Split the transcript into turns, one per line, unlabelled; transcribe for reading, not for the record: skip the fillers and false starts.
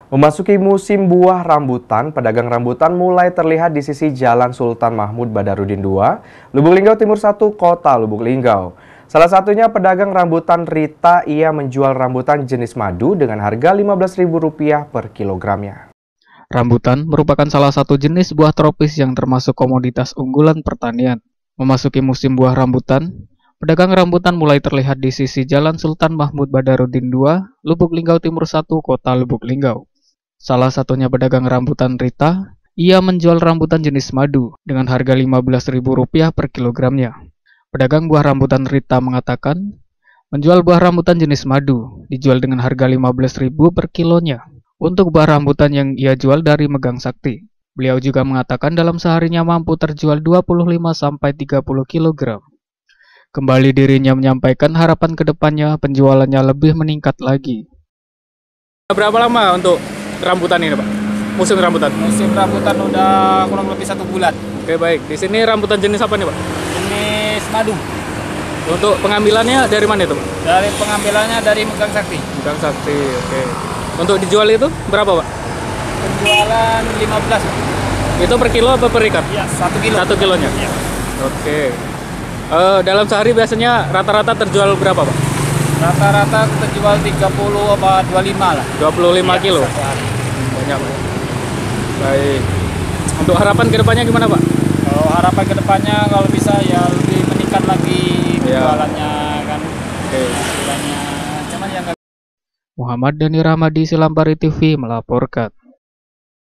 Memasuki musim buah rambutan, pedagang rambutan mulai terlihat di sisi Jalan Sultan Mahmud Badarudin II, Lubuk Linggau Timur 1, Kota Lubuk Linggau. Salah satunya pedagang rambutan Rita, ia menjual rambutan jenis madu dengan harga Rp15.000 per kilogramnya.
Rambutan merupakan salah satu jenis buah tropis yang termasuk komoditas unggulan pertanian. Memasuki musim buah rambutan, pedagang rambutan mulai terlihat di sisi Jalan Sultan Mahmud Badarudin II, Lubuk Linggau Timur 1, Kota Lubuk Linggau. Salah satunya pedagang rambutan Rita, ia menjual rambutan jenis madu dengan harga Rp15.000 per kilogramnya. Pedagang buah rambutan Rita mengatakan, menjual buah rambutan jenis madu dijual dengan harga Rp15.000 per kilonya. Untuk buah rambutan yang ia jual dari Megang Sakti, beliau juga mengatakan dalam seharinya mampu terjual 25-30 kg. Kembali dirinya menyampaikan harapan kedepannya penjualannya lebih meningkat lagi.
Berapa lama untuk rambutan ini, Pak? Musim rambutan?
Musim rambutan udah kurang lebih 1 bulan.
Oke, baik. Di sini rambutan jenis apa nih, Pak?
Jenis madu.
Untuk pengambilannya dari mana itu, Pak?
Dari pengambilannya dari Megang Sakti.
Megang Sakti, oke. Untuk dijual itu berapa, Pak?
Penjualan 15.
Itu per kilo apa per ikat?
Iya, 1 kilo.
1 kilonya?
Iya.
Oke. Dalam sehari biasanya rata-rata terjual berapa, Pak?
Rata-rata terjual 30 apa 25 lah.
25
Iya,
kilo?
satu hari.
Banyak, Pak. Baik. Untuk harapan kedepannya gimana, Pak?
Kalau harapan kedepannya kalau bisa ya lebih meningkat lagi
Iya.
penjualannya kan.
Oke.
Penjualannya. Cuman yang
Muhammad Dani Rahmadi, Silambari TV melaporkan.